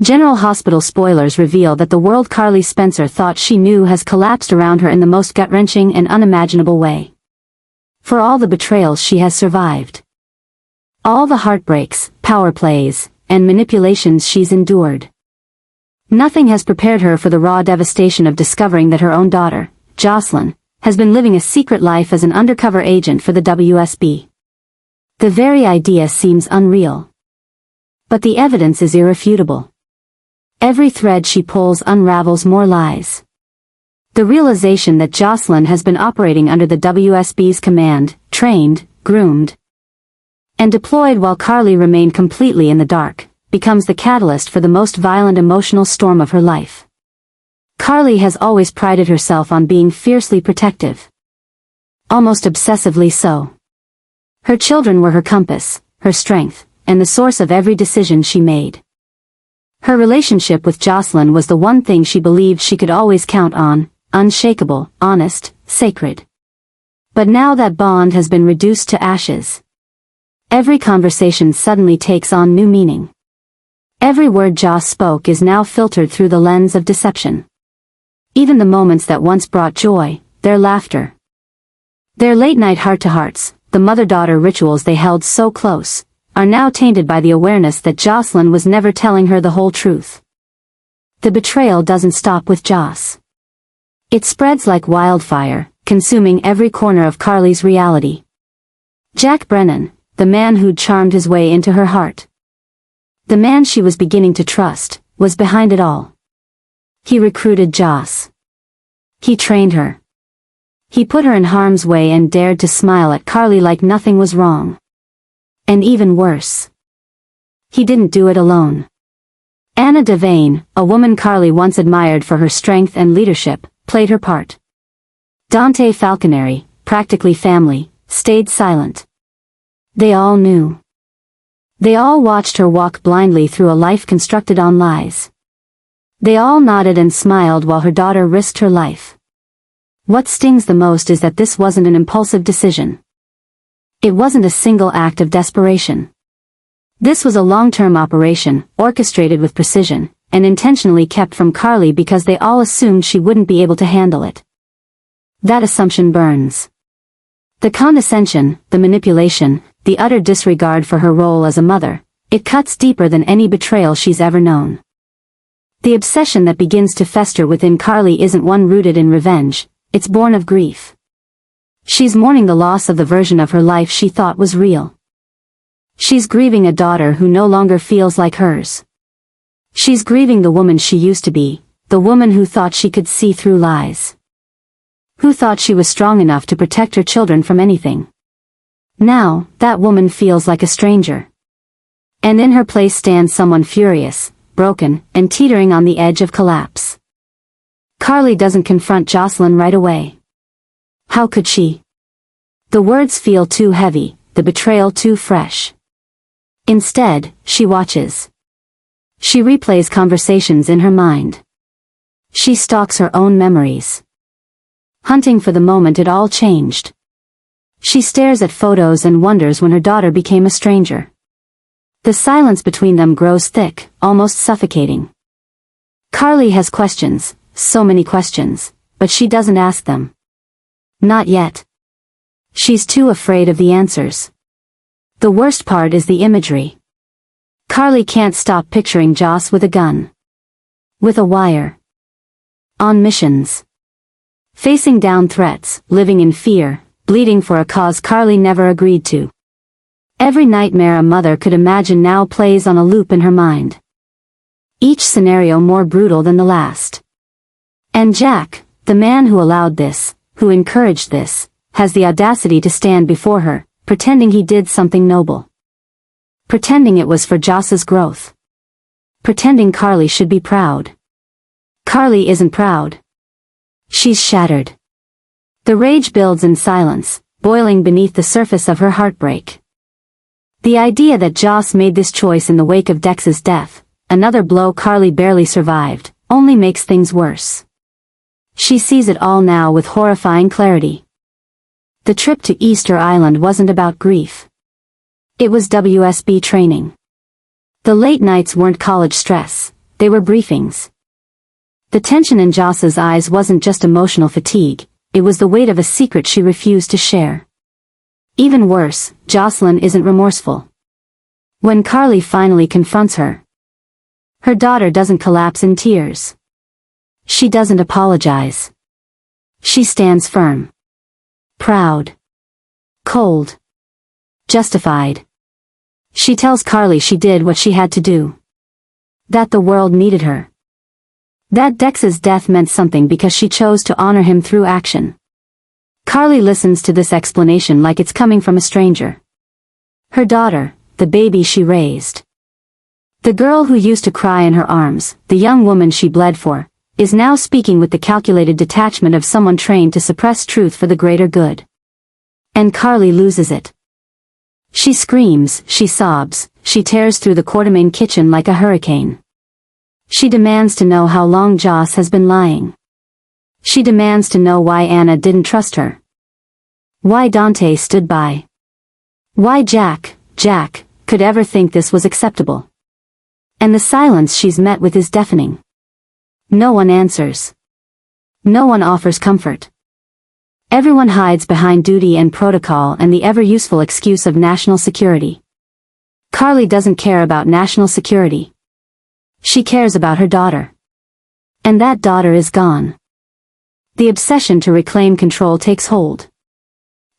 General Hospital spoilers reveal that the world Carly Spencer thought she knew has collapsed around her in the most gut-wrenching and unimaginable way. For all the betrayals she has survived. All the heartbreaks, power plays, and manipulations she's endured. Nothing has prepared her for the raw devastation of discovering that her own daughter, Jocelyn, has been living a secret life as an undercover agent for the WSB. The very idea seems unreal. But the evidence is irrefutable. Every thread she pulls unravels more lies. The realization that Jocelyn has been operating under the WSB's command, trained, groomed, and deployed while Carly remained completely in the dark, becomes the catalyst for the most violent emotional storm of her life. Carly has always prided herself on being fiercely protective. Almost obsessively so. Her children were her compass, her strength, and the source of every decision she made. Her relationship with Jocelyn was the one thing she believed she could always count on, unshakable, honest, sacred. But now that bond has been reduced to ashes. Every conversation suddenly takes on new meaning. Every word Joss spoke is now filtered through the lens of deception. Even the moments that once brought joy, their laughter, their late-night heart-to-hearts, the mother-daughter rituals they held so close, are now tainted by the awareness that Jocelyn was never telling her the whole truth. The betrayal doesn't stop with Joss. It spreads like wildfire, consuming every corner of Carly's reality. Jack Brennan, the man who'd charmed his way into her heart, the man she was beginning to trust, was behind it all. He recruited Joss. He trained her. He put her in harm's way and dared to smile at Carly like nothing was wrong. And even worse, he didn't do it alone. Anna Devane, a woman Carly once admired for her strength and leadership, played her part. Dante Falconeri, practically family, stayed silent. They all knew. They all watched her walk blindly through a life constructed on lies. They all nodded and smiled while her daughter risked her life. What stings the most is that this wasn't an impulsive decision. It wasn't a single act of desperation. This was a long-term operation, orchestrated with precision, and intentionally kept from Carly because they all assumed she wouldn't be able to handle it. That assumption burns. The condescension, the manipulation, the utter disregard for her role as a mother, it cuts deeper than any betrayal she's ever known. The obsession that begins to fester within Carly isn't one rooted in revenge, it's born of grief. She's mourning the loss of the version of her life she thought was real. She's grieving a daughter who no longer feels like hers. She's grieving the woman she used to be, the woman who thought she could see through lies. Who thought she was strong enough to protect her children from anything. Now, that woman feels like a stranger. And in her place stands someone furious, broken, and teetering on the edge of collapse. Carly doesn't confront Jocelyn right away. How could she? The words feel too heavy, the betrayal too fresh. Instead, she watches. She replays conversations in her mind. She stalks her own memories. Hunting for the moment it all changed. She stares at photos and wonders when her daughter became a stranger. The silence between them grows thick, almost suffocating. Carly has questions, so many questions, but she doesn't ask them. Not yet. She's too afraid of the answers. The worst part is the imagery. Carly can't stop picturing Joss with a gun. With a wire. On missions. Facing down threats, living in fear, bleeding for a cause Carly never agreed to. Every nightmare a mother could imagine now plays on a loop in her mind. Each scenario more brutal than the last. And Jack, the man who allowed this, who encouraged this, has the audacity to stand before her, pretending he did something noble. Pretending it was for Joss's growth. Pretending Carly should be proud. Carly isn't proud. She's shattered. The rage builds in silence, boiling beneath the surface of her heartbreak. The idea that Joss made this choice in the wake of Dex's death, another blow Carly barely survived, only makes things worse. She sees it all now with horrifying clarity. The trip to Easter Island wasn't about grief. It was WSB training. The late nights weren't college stress, they were briefings. The tension in Joss's eyes wasn't just emotional fatigue, it was the weight of a secret she refused to share. Even worse, Jocelyn isn't remorseful. When Carly finally confronts her, her daughter doesn't collapse in tears. She doesn't apologize. She stands firm. Proud. Cold. Justified. She tells Carly she did what she had to do. That the world needed her. That Dex's death meant something because she chose to honor him through action. Carly listens to this explanation like it's coming from a stranger. Her daughter, the baby she raised. The girl who used to cry in her arms, the young woman she bled for, is now speaking with the calculated detachment of someone trained to suppress truth for the greater good. And Carly loses it. She screams, she sobs, she tears through the Quartermain kitchen like a hurricane. She demands to know how long Joss has been lying. She demands to know why Anna didn't trust her. Why Dante stood by. Why Jack could ever think this was acceptable. And the silence she's met with is deafening. No one answers. No one offers comfort. Everyone hides behind duty and protocol and the ever-useful excuse of national security. Carly doesn't care about national security. She cares about her daughter. And that daughter is gone. The obsession to reclaim control takes hold.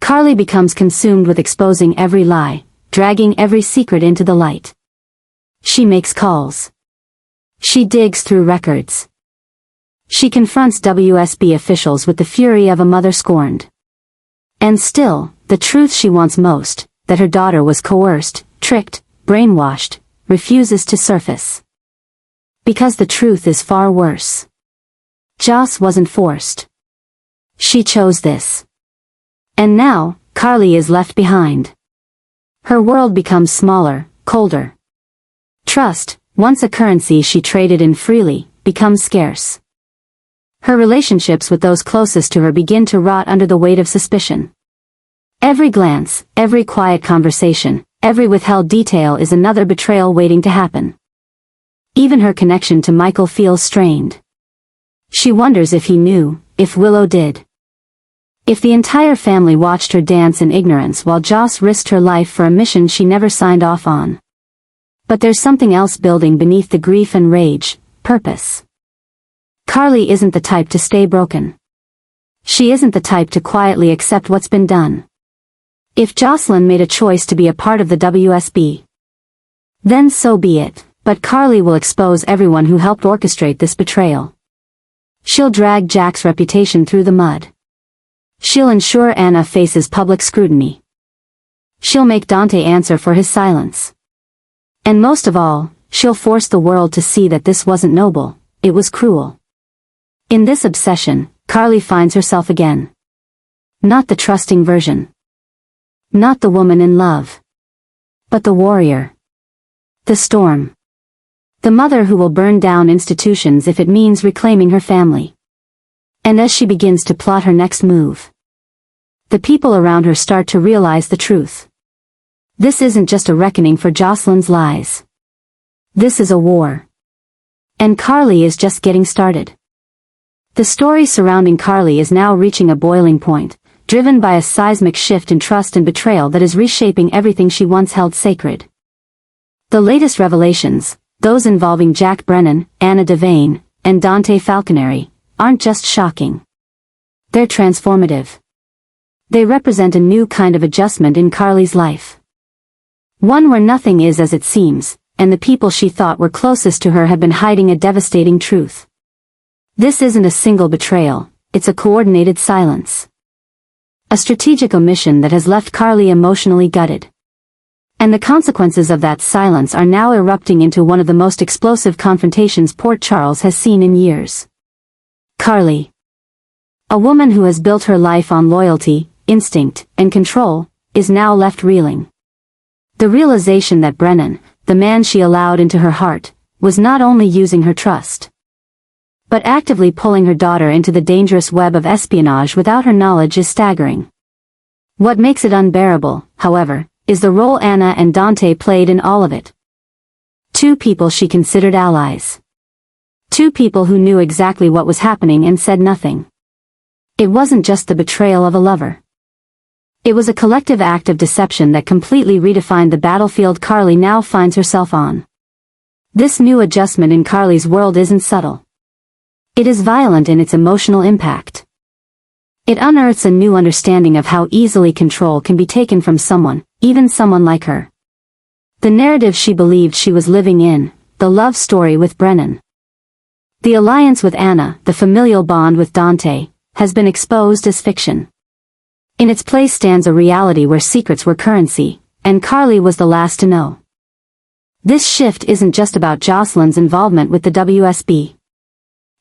Carly becomes consumed with exposing every lie, dragging every secret into the light. She makes calls. She digs through records. She confronts WSB officials with the fury of a mother scorned. And still, the truth she wants most, that her daughter was coerced, tricked, brainwashed, refuses to surface. Because the truth is far worse. Joss wasn't forced. She chose this. And now, Carly is left behind. Her world becomes smaller, colder. Trust, once a currency she traded in freely, becomes scarce. Her relationships with those closest to her begin to rot under the weight of suspicion. Every glance, every quiet conversation, every withheld detail is another betrayal waiting to happen. Even her connection to Michael feels strained. She wonders if he knew, if Willow did. If the entire family watched her dance in ignorance while Joss risked her life for a mission she never signed off on. But there's something else building beneath the grief and rage, purpose. Carly isn't the type to stay broken. She isn't the type to quietly accept what's been done. If Jocelyn made a choice to be a part of the WSB, then so be it, but Carly will expose everyone who helped orchestrate this betrayal. She'll drag Jack's reputation through the mud. She'll ensure Anna faces public scrutiny. She'll make Dante answer for his silence. And most of all, she'll force the world to see that this wasn't noble, it was cruel. In this obsession, Carly finds herself again. Not the trusting version. Not the woman in love. But the warrior. The storm. The mother who will burn down institutions if it means reclaiming her family. And as she begins to plot her next move, the people around her start to realize the truth. This isn't just a reckoning for Jocelyn's lies. This is a war. And Carly is just getting started. The story surrounding Carly is now reaching a boiling point, driven by a seismic shift in trust and betrayal that is reshaping everything she once held sacred. The latest revelations, those involving Jack Brennan, Anna Devane, and Dante Falconeri, aren't just shocking. They're transformative. They represent a new kind of adjustment in Carly's life. One where nothing is as it seems, and the people she thought were closest to her have been hiding a devastating truth. This isn't a single betrayal, it's a coordinated silence. A strategic omission that has left Carly emotionally gutted. And the consequences of that silence are now erupting into one of the most explosive confrontations Port Charles has seen in years. Carly. A woman who has built her life on loyalty, instinct, and control, is now left reeling. The realization that Brennan, the man she allowed into her heart, was not only using her trust, but actively pulling her daughter into the dangerous web of espionage without her knowledge is staggering. What makes it unbearable, however, is the role Anna and Dante played in all of it. Two people she considered allies. Two people who knew exactly what was happening and said nothing. It wasn't just the betrayal of a lover. It was a collective act of deception that completely redefined the battlefield Carly now finds herself on. This new adjustment in Carly's world isn't subtle. It is violent in its emotional impact. It unearths a new understanding of how easily control can be taken from someone, even someone like her. The narrative she believed she was living in, the love story with Brennan, the alliance with Anna, the familial bond with Dante, has been exposed as fiction. In its place stands a reality where secrets were currency, and Carly was the last to know. This shift isn't just about Jocelyn's involvement with the WSB.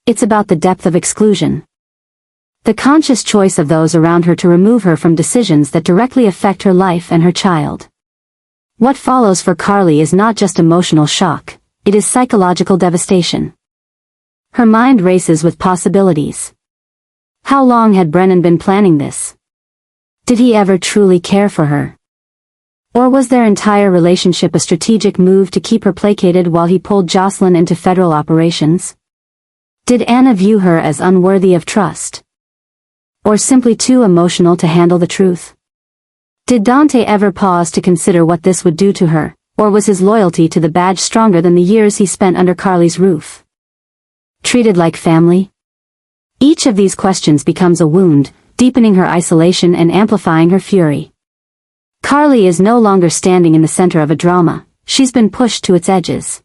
It's about the depth of exclusion. The conscious choice of those around her to remove her from decisions that directly affect her life and her child. What follows for Carly is not just emotional shock, it is psychological devastation. Her mind races with possibilities. How long had Brennan been planning this? Did he ever truly care for her? Or was their entire relationship a strategic move to keep her placated while he pulled Jocelyn into federal operations? Did Anna view her as unworthy of trust? Or simply too emotional to handle the truth? Did Dante ever pause to consider what this would do to her, or was his loyalty to the badge stronger than the years he spent under Carly's roof? Treated like family? Each of these questions becomes a wound, deepening her isolation and amplifying her fury. Carly is no longer standing in the center of a drama, she's been pushed to its edges.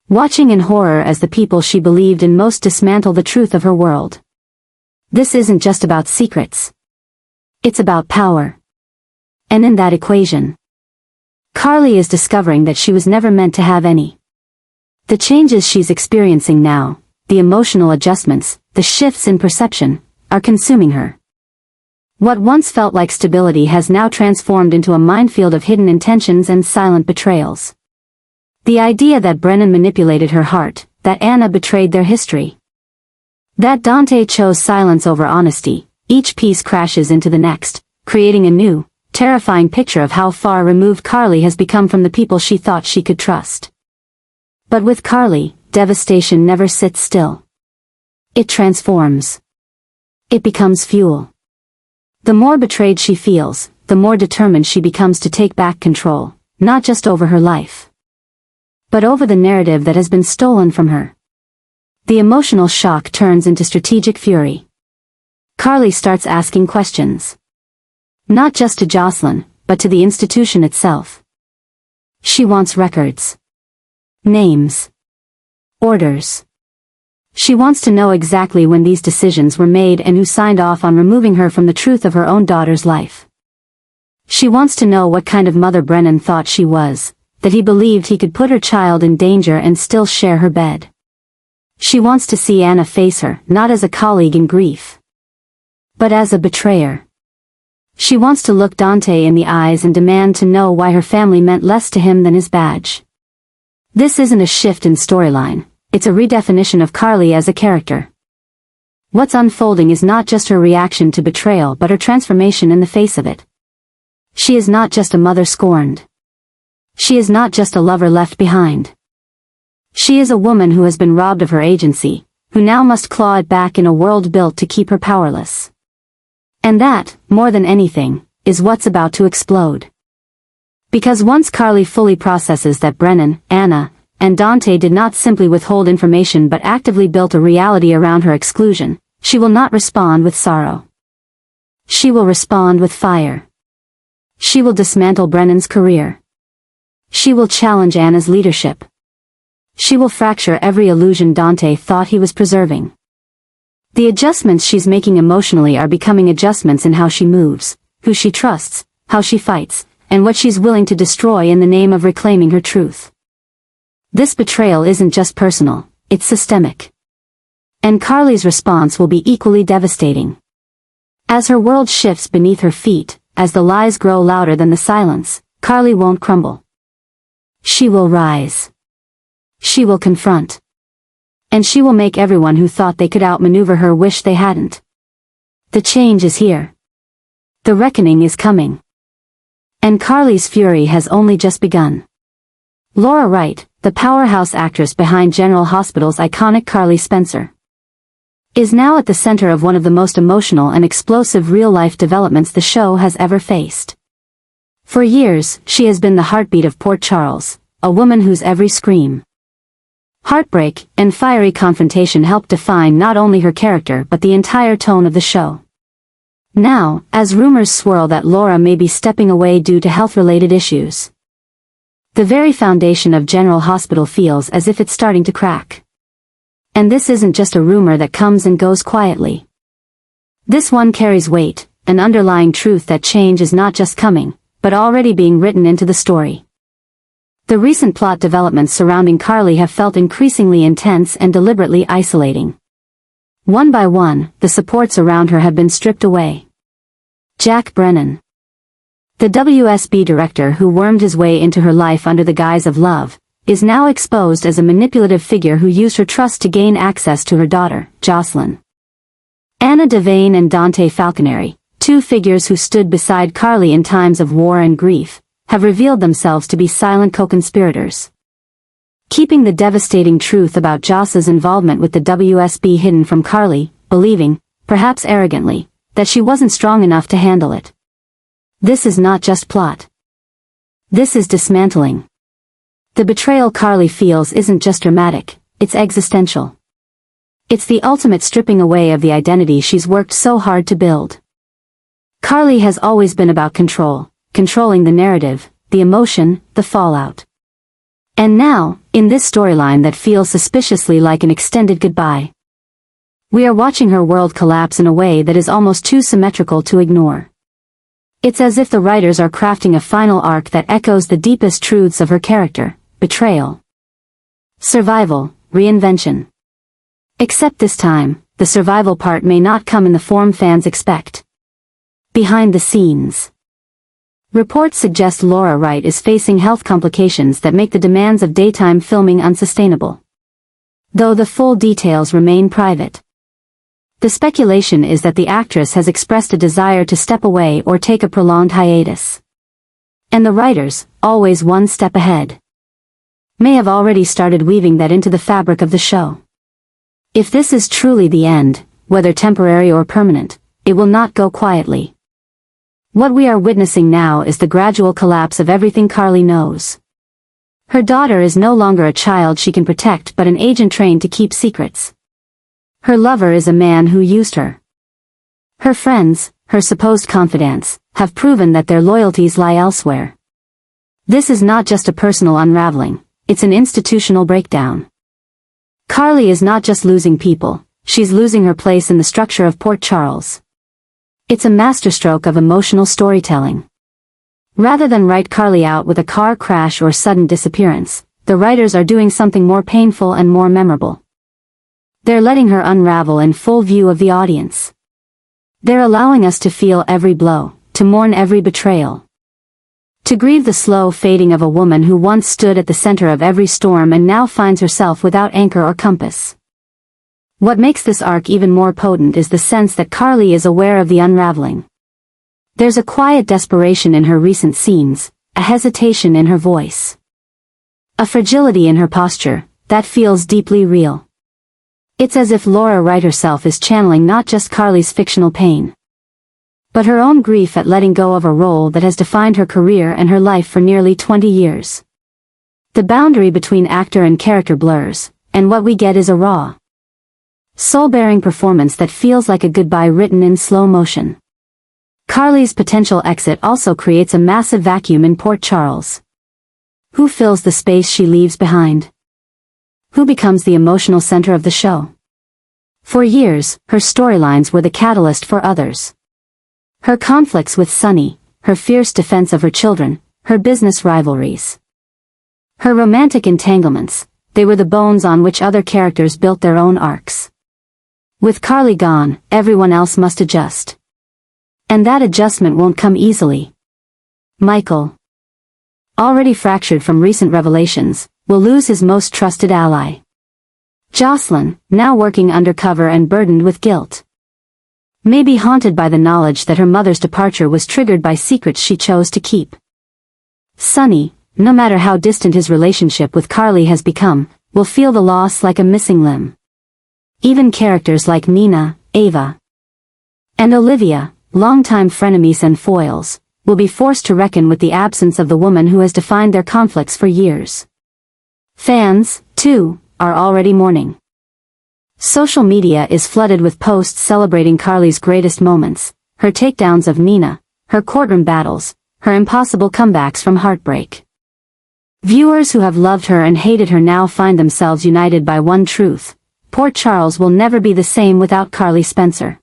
Watching in horror as the people she believed in most dismantle the truth of her world. This isn't just about secrets. It's about power. And in that equation, Carly is discovering that she was never meant to have any. The changes she's experiencing now, the emotional adjustments, the shifts in perception, are consuming her. What once felt like stability has now transformed into a minefield of hidden intentions and silent betrayals. The idea that Brennan manipulated her heart, that Anna betrayed their history, that Dante chose silence over honesty, each piece crashes into the next, creating a new, terrifying picture of how far removed Carly has become from the people she thought she could trust. But with Carly, devastation never sits still. It transforms. It becomes fuel. The more betrayed she feels, the more determined she becomes to take back control, not just over her life, but over the narrative that has been stolen from her. The emotional shock turns into strategic fury. Carly starts asking questions. Not just to Jocelyn, but to the institution itself. She wants records. Names. Orders. She wants to know exactly when these decisions were made and who signed off on removing her from the truth of her own daughter's life. She wants to know what kind of mother Brennan thought she was, that he believed he could put her child in danger and still share her bed. She wants to see Anna face her, not as a colleague in grief, but as a betrayer. She wants to look Dante in the eyes and demand to know why her family meant less to him than his badge. This isn't a shift in storyline, it's a redefinition of Carly as a character. What's unfolding is not just her reaction to betrayal but her transformation in the face of it. She is not just a mother scorned. She is not just a lover left behind. She is a woman who has been robbed of her agency, who now must claw it back in a world built to keep her powerless. And that, more than anything, is what's about to explode. Because once Carly fully processes that Brennan, Anna, and Dante did not simply withhold information but actively built a reality around her exclusion, she will not respond with sorrow. She will respond with fire. She will dismantle Brennan's career. She will challenge Anna's leadership. She will fracture every illusion Dante thought he was preserving. The adjustments she's making emotionally are becoming adjustments in how she moves, who she trusts, how she fights, and what she's willing to destroy in the name of reclaiming her truth. This betrayal isn't just personal, it's systemic. And Carly's response will be equally devastating. As her world shifts beneath her feet, as the lies grow louder than the silence, Carly won't crumble. She will rise. She will confront. And she will make everyone who thought they could outmaneuver her wish they hadn't. The change is here. The reckoning is coming. And Carly's fury has only just begun. Laura Wright, the powerhouse actress behind General Hospital's iconic Carly Spencer, is now at the center of one of the most emotional and explosive real-life developments the show has ever faced. For years, she has been the heartbeat of Port Charles, a woman whose every scream, heartbreak, and fiery confrontation helped define not only her character but the entire tone of the show. Now, as rumors swirl that Laura may be stepping away due to health-related issues, the very foundation of General Hospital feels as if it's starting to crack. And this isn't just a rumor that comes and goes quietly. This one carries weight, an underlying truth that change is not just coming, but already being written into the story. The recent plot developments surrounding Carly have felt increasingly intense and deliberately isolating. One by one, the supports around her have been stripped away. Jack Brennan, the WSB director who wormed his way into her life under the guise of love, is now exposed as a manipulative figure who used her trust to gain access to her daughter, Jocelyn. Anna Devane and Dante Falconeri, two figures who stood beside Carly in times of war and grief, have revealed themselves to be silent co-conspirators, keeping the devastating truth about Joss's involvement with the WSB hidden from Carly, believing, perhaps arrogantly, that she wasn't strong enough to handle it. This is not just plot. This is dismantling. The betrayal Carly feels isn't just dramatic, it's existential. It's the ultimate stripping away of the identity she's worked so hard to build. Carly has always been about control, controlling the narrative, the emotion, the fallout. And now, in this storyline that feels suspiciously like an extended goodbye, we are watching her world collapse in a way that is almost too symmetrical to ignore. It's as if the writers are crafting a final arc that echoes the deepest truths of her character: betrayal, survival, reinvention. Except this time, the survival part may not come in the form fans expect. Behind the scenes, reports suggest Laura Wright is facing health complications that make the demands of daytime filming unsustainable, though the full details remain private. The speculation is that the actress has expressed a desire to step away or take a prolonged hiatus. And the writers, always one step ahead, may have already started weaving that into the fabric of the show. If this is truly the end, whether temporary or permanent, it will not go quietly. What we are witnessing now is the gradual collapse of everything Carly knows. Her daughter is no longer a child she can protect but an agent trained to keep secrets. Her lover is a man who used her. Her friends, her supposed confidants, have proven that their loyalties lie elsewhere. This is not just a personal unraveling, it's an institutional breakdown. Carly is not just losing people, she's losing her place in the structure of Port Charles. It's a masterstroke of emotional storytelling. Rather than write Carly out with a car crash or sudden disappearance, the writers are doing something more painful and more memorable. They're letting her unravel in full view of the audience. They're allowing us to feel every blow, to mourn every betrayal, to grieve the slow fading of a woman who once stood at the center of every storm and now finds herself without anchor or compass. What makes this arc even more potent is the sense that Carly is aware of the unraveling. There's a quiet desperation in her recent scenes, a hesitation in her voice, a fragility in her posture, that feels deeply real. It's as if Laura Wright herself is channeling not just Carly's fictional pain, but her own grief at letting go of a role that has defined her career and her life for nearly 20 years. The boundary between actor and character blurs, and what we get is a raw, soul-bearing performance that feels like a goodbye written in slow motion. Carly's potential exit also creates a massive vacuum in Port Charles. Who fills the space she leaves behind? Who becomes the emotional center of the show? For years, her storylines were the catalyst for others. Her conflicts with Sonny, her fierce defense of her children, her business rivalries, her romantic entanglements, they were the bones on which other characters built their own arcs. With Carly gone, everyone else must adjust. And that adjustment won't come easily. Michael, already fractured from recent revelations, will lose his most trusted ally. Jocelyn, now working undercover and burdened with guilt, may be haunted by the knowledge that her mother's departure was triggered by secrets she chose to keep. Sonny, no matter how distant his relationship with Carly has become, will feel the loss like a missing limb. Even characters like Nina, Ava, and Olivia, longtime frenemies and foils, will be forced to reckon with the absence of the woman who has defined their conflicts for years. Fans, too, are already mourning. Social media is flooded with posts celebrating Carly's greatest moments, her takedowns of Nina, her courtroom battles, her impossible comebacks from heartbreak. Viewers who have loved her and hated her now find themselves united by one truth: Port Charles will never be the same without Carly Spencer.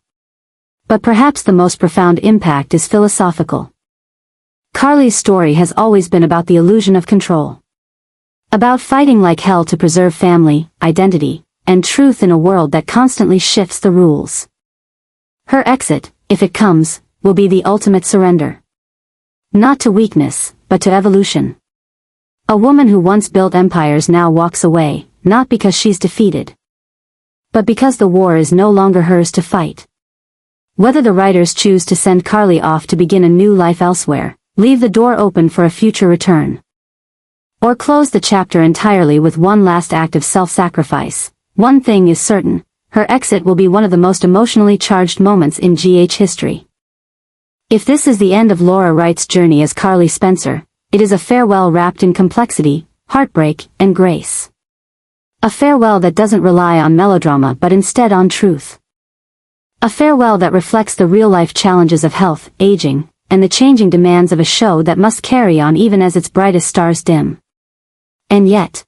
But perhaps the most profound impact is philosophical. Carly's story has always been about the illusion of control. About fighting like hell to preserve family, identity, and truth in a world that constantly shifts the rules. Her exit, if it comes, will be the ultimate surrender. Not to weakness, but to evolution. A woman who once built empires now walks away, not because she's defeated, but because the war is no longer hers to fight. Whether the writers choose to send Carly off to begin a new life elsewhere, leave the door open for a future return, or close the chapter entirely with one last act of self-sacrifice, one thing is certain: her exit will be one of the most emotionally charged moments in GH history. If this is the end of Laura Wright's journey as Carly Spencer, it is a farewell wrapped in complexity, heartbreak, and grace. A farewell that doesn't rely on melodrama but instead on truth. A farewell that reflects the real-life challenges of health, aging, and the changing demands of a show that must carry on even as its brightest stars dim. And yet,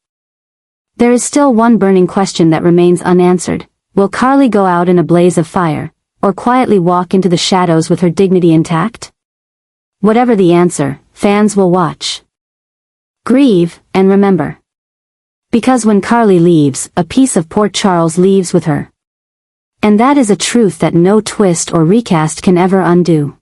there is still one burning question that remains unanswered: will Carly go out in a blaze of fire, or quietly walk into the shadows with her dignity intact? Whatever the answer, fans will watch, grieve, and remember. Because when Carly leaves, a piece of Port Charles leaves with her. And that is a truth that no twist or recast can ever undo.